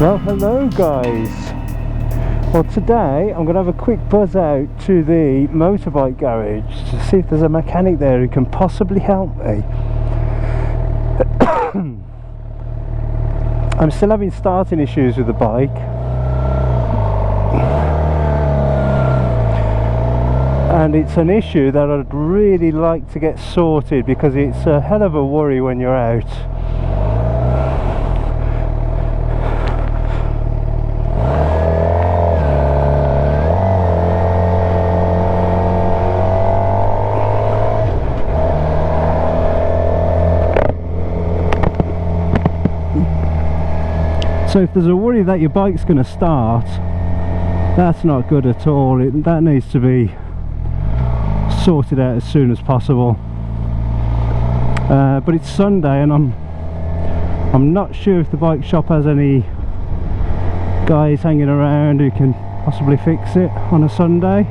Well, hello guys. Well, today I'm going to have a quick buzz out to the motorbike garage to see if there's a mechanic there who can possibly help me. I'm still having starting issues with the bike, and it's an issue that I'd really like to get sorted because it's a hell of a worry when you're out. So if there's a worry that your bike's going to start, that's not good at all. That needs to be sorted out as soon as possible. But it's Sunday and I'm not sure if the bike shop has any guys hanging around who can possibly fix it on a Sunday.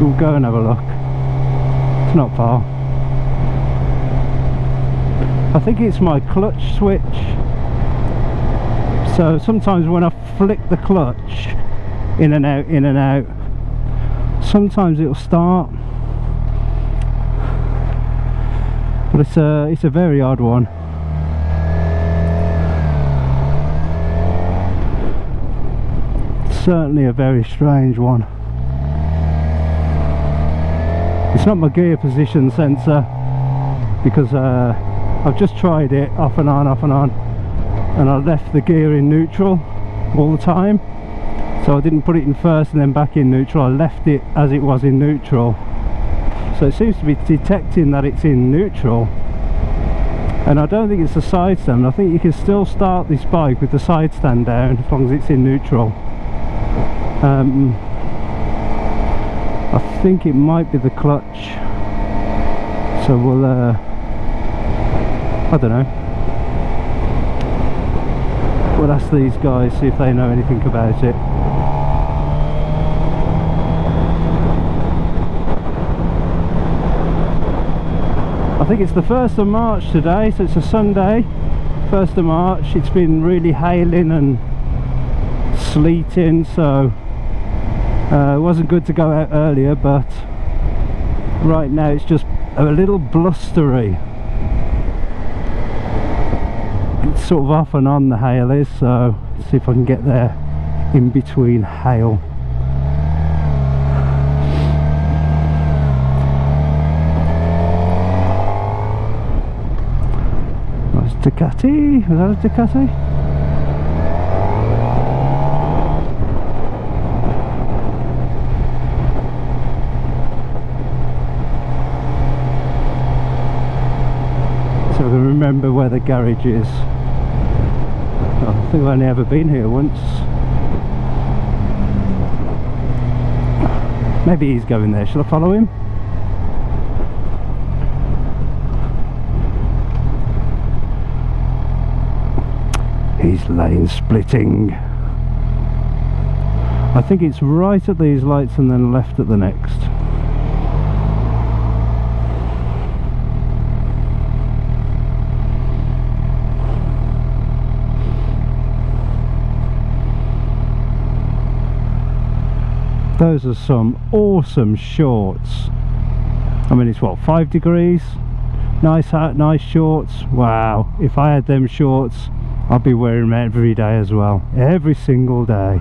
We'll go and have a look. It's not far. I think it's my clutch switch. So sometimes when I flick the clutch in and out, sometimes it'll start. But it's a very odd one. Certainly a very strange one. It's not my gear position sensor, because I've just tried it off and on, and I left the gear in neutral all the time. So I didn't put it in first and then back in neutral. I left it as it was in neutral. So it seems to be detecting that it's in neutral. And I don't think it's a side stand. I think you can still start this bike with the side stand down as long as it's in neutral. I think it might be the clutch. So we'll I don't know. We'll ask these guys, see if they know anything about it. I think it's the 1st of March today, so it's a Sunday, 1st of March. It's been really hailing and sleeting, so it wasn't good to go out earlier, but right now it's just a little blustery. It's sort of off and on, the hail is, so let's see if I can get there in between hail. Nice Ducati. Was that a Ducati? So I can remember where the garage is. I think I've only ever been here once. Maybe he's going there. Shall I follow him? He's lane splitting. I think it's right at these lights and then left at the next. Those are some awesome shorts. I mean, it's what, 5 degrees? Nice hat, nice shorts. Wow, if I had them shorts, I'd be wearing them every day as well. Every single day.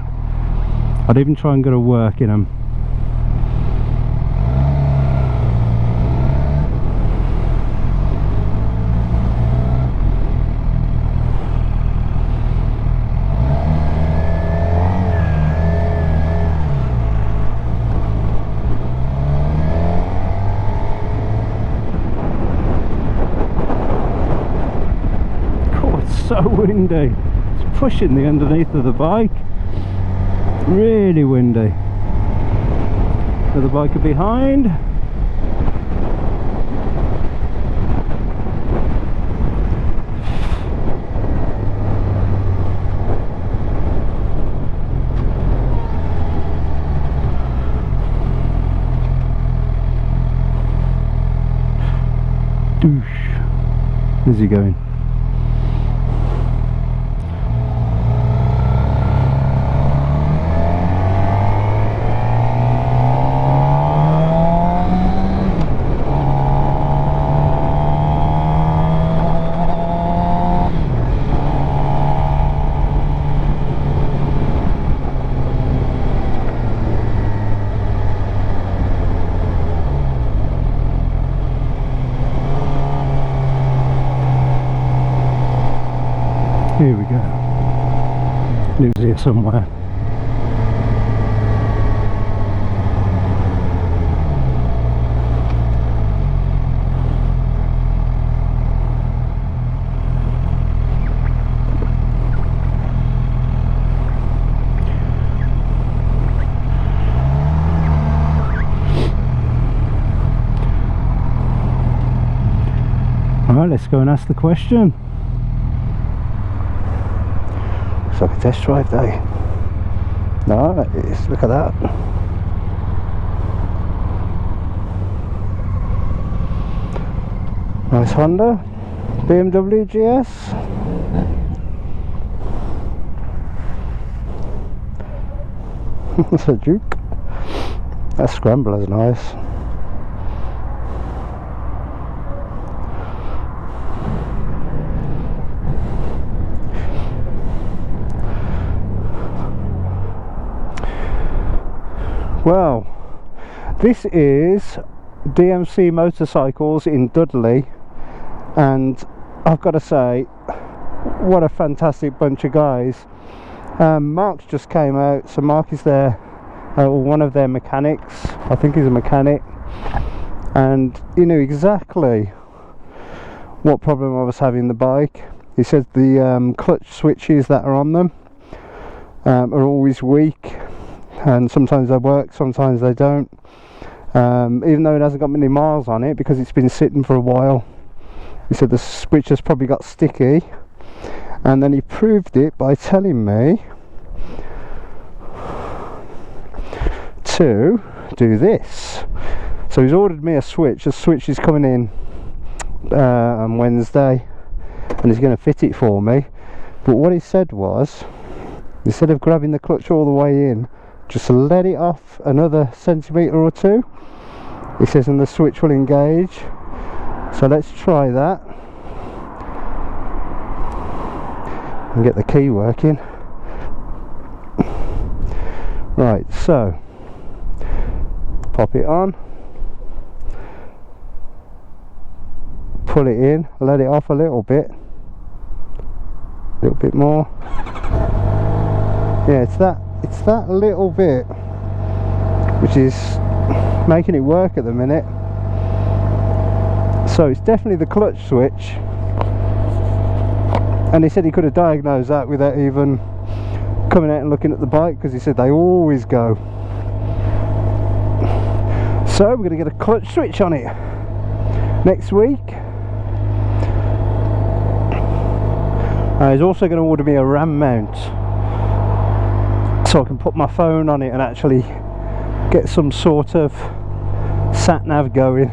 I'd even try and go to work in them. So windy. It's pushing the underneath of the bike. Really windy. So the bike are behind. Doosh. Where's he going? Here we go. It was here somewhere. Alright, let's go and ask the question. Looks like a test drive day. No, it is. Look at that. Nice Honda, BMW GS. That's a Duke. That scrambler's nice. Well, this is DMC Motorcycles in Dudley, and I've got to say, what a fantastic bunch of guys. Mark's just came out, so Mark is there, one of their mechanics. I think he's a mechanic, and he knew exactly what problem I was having the bike. He said the clutch switches that are on them are always weak, and sometimes they work, sometimes they don't, even though it hasn't got many miles on it because it's been sitting for a while. He said the switch has probably got sticky, and then he proved it by telling me to do this. So he's ordered me a switch. The switch is coming in on Wednesday, and he's going to fit it for me. But what he said was, instead of grabbing the clutch all the way in, just let it off another centimetre or two. He says, and the switch will engage. So let's try that and get the key working. Right, so pop it on, pull it in, let it off a little bit more. Yeah, it's that little bit which is making it work at the minute. So it's definitely the clutch switch, and he said he could have diagnosed that without even coming out and looking at the bike, because he said they always go. So we're going to get a clutch switch on it next week. He's also going to order me a RAM mount, so I can put my phone on it and actually get some sort of sat nav going.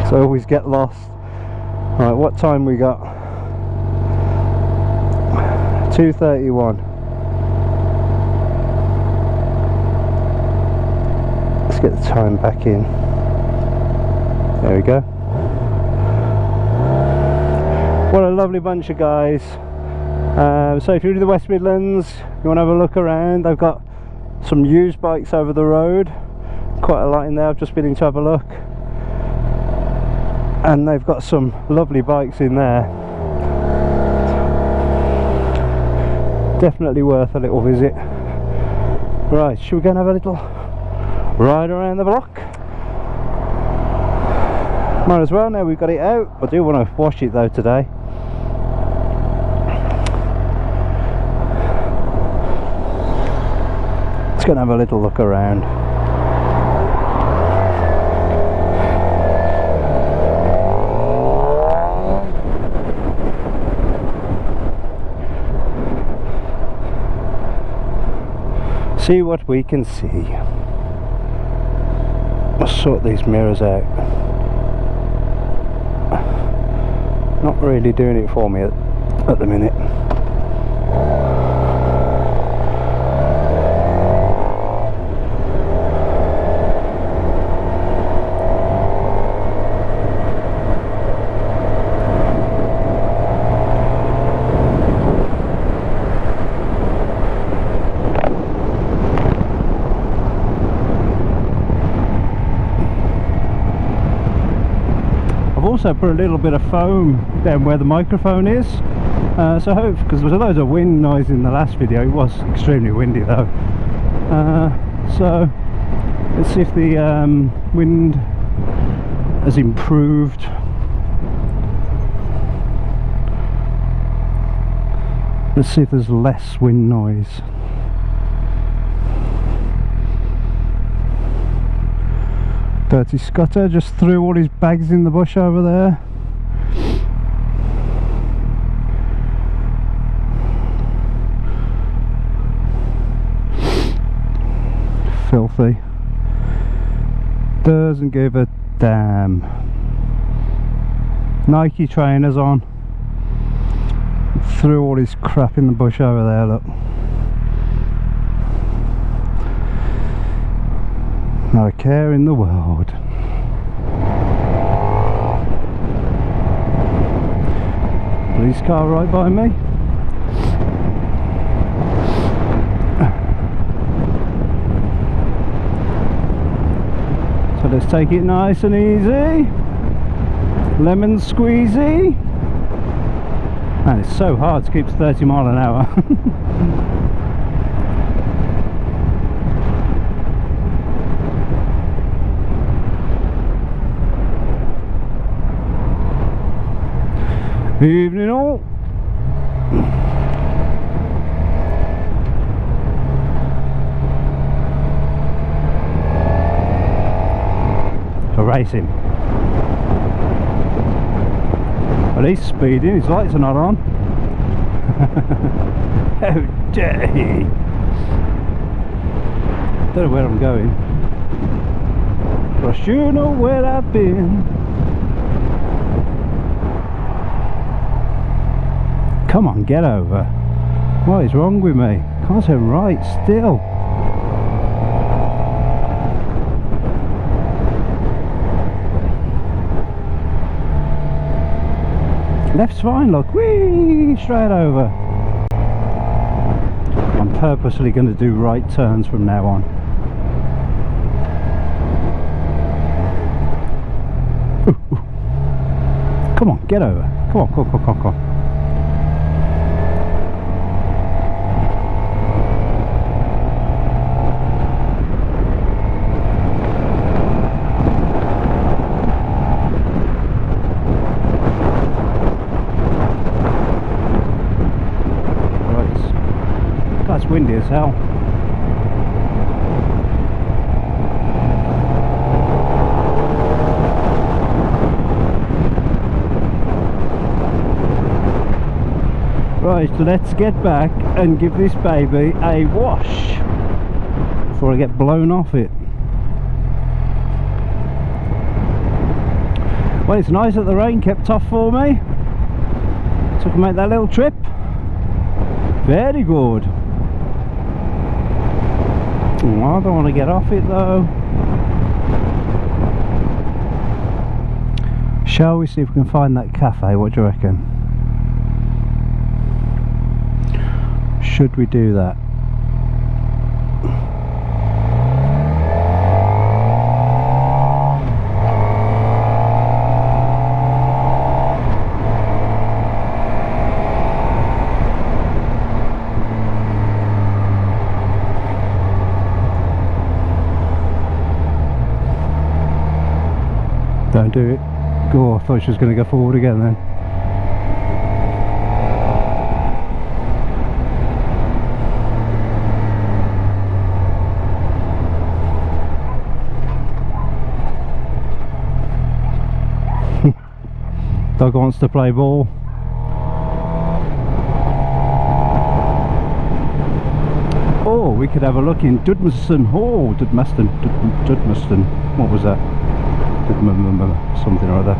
So I always get lost. Right, what time we got? 2:31. Let's get the time back in. There we go. What a lovely bunch of guys. So if you're in the West Midlands, you want to have a look around, they've got some used bikes over the road, quite a lot in there. I've just been in to have a look, and they've got some lovely bikes in there. Definitely worth a little visit. Right, should we go and have a little ride around the block? Might as well now we've got it out. I do want to wash it though today. Let's go and have a little look around. See what we can see. Let's sort these mirrors out. not really doing it for me at the minute. Also put a little bit of foam down where the microphone is, so I hope, because there was a load of wind noise in the last video. It was extremely windy though, so let's see if the wind has improved. Let's see if there's less wind noise. Dirty Scutter just threw all his bags in the bush over there. Filthy. Doesn't give a damn. Nike trainers on. Threw all his crap in the bush over there, look. Not a care in the world. Police car right by me. So let's take it nice and easy. Lemon squeezy. Man, it's so hard to keep 30 mile an hour. Evening all. Erase him. Well, he's speeding, his lights are not on. How dare he! Don't know where I'm going, but I sure know where I've been. Come on, get over. What is wrong with me? Can't turn right still. Left's fine, look. Whee! Straight over. I'm purposely going to do right turns from now on. Ooh, ooh. Come on, get over. Come on, come on, come on, come on. Windy as hell. Right, let's get back and give this baby a wash before I get blown off it. Well, it's nice that the rain kept off for me, so I can make that little trip. Very good. I don't want to get off it though. Shall we see if we can find that cafe? What do you reckon? Should we do that? Don't do it. Go, I thought she was going to go forward again then. Dog wants to play ball. Oh, we could have a look in Dudmaston. Oh, Dudmaston. What was that? Something or other.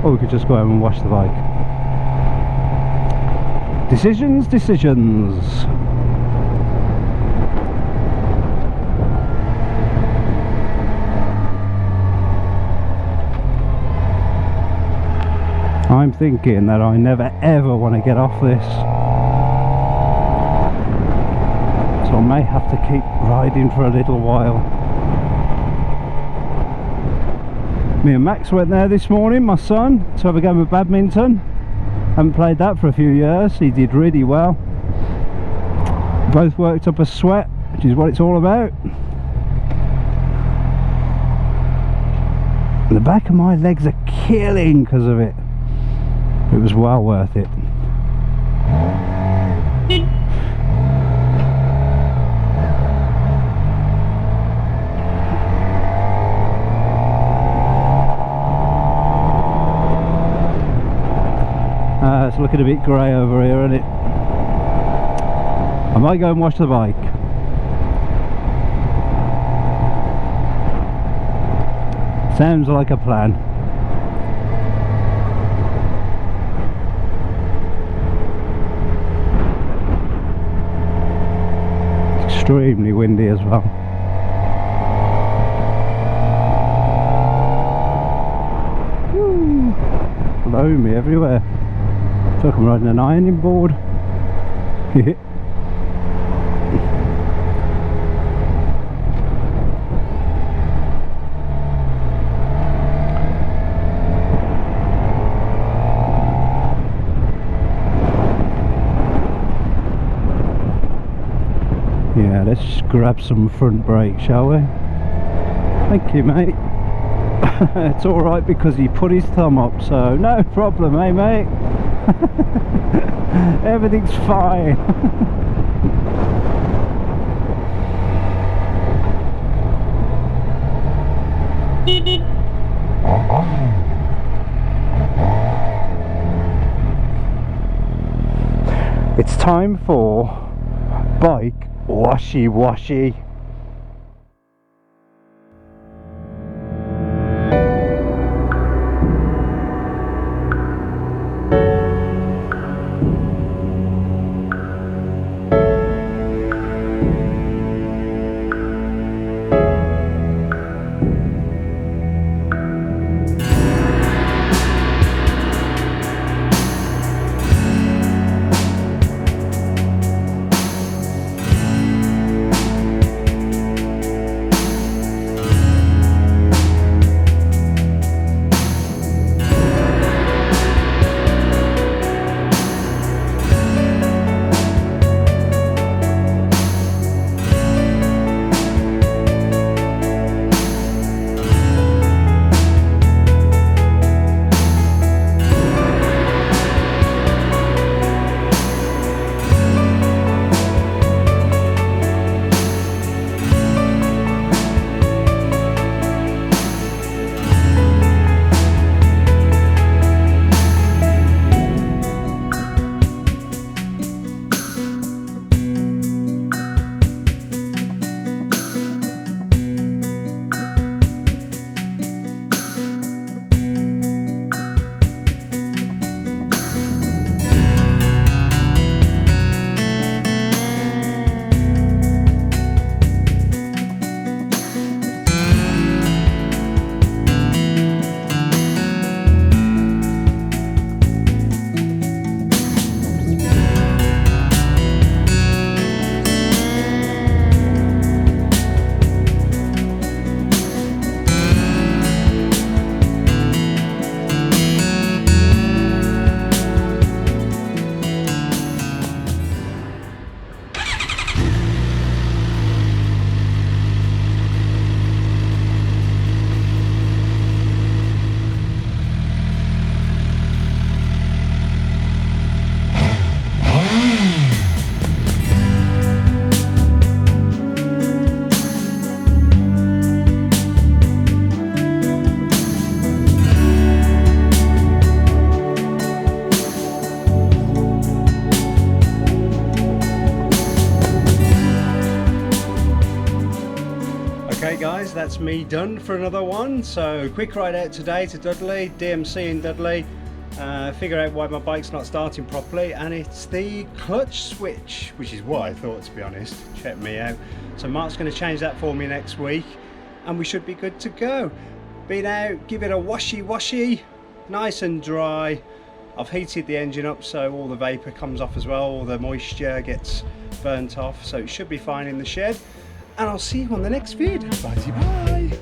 or we could just go home and wash the bike. Decisions, decisions. I'm thinking that I never ever want to get off this, so I may have to keep riding for a little while. Me and Max went there this morning, my son, to have a game of badminton. Haven't played that for a few years. He did really well. Both worked up a sweat, which is what it's all about. The back of my legs are killing because of it. It was well worth it. It's looking a bit grey over here, isn't it? I might go and wash the bike. Sounds like a plan. It's extremely windy as well. Woo. Blow me everywhere. I feel like I'm riding an ironing board. Yeah, let's just grab some front brake, shall we? Thank you, mate. It's alright because he put his thumb up, so no problem, eh, mate? Everything's fine. It's time for bike washy washy. that's me done for another one. So quick ride out today to Dudley, DMC in Dudley, figure out why my bike's not starting properly, and it's the clutch switch, which is what I thought, to be honest. Check me out. So Mark's going to change that for me next week and we should be good to go. Been out, give it a washy washy, nice and dry. I've heated the engine up so all the vapour comes off as well, all the moisture gets burnt off, so it should be fine in the shed. And I'll see you on the next vid. Bye bye.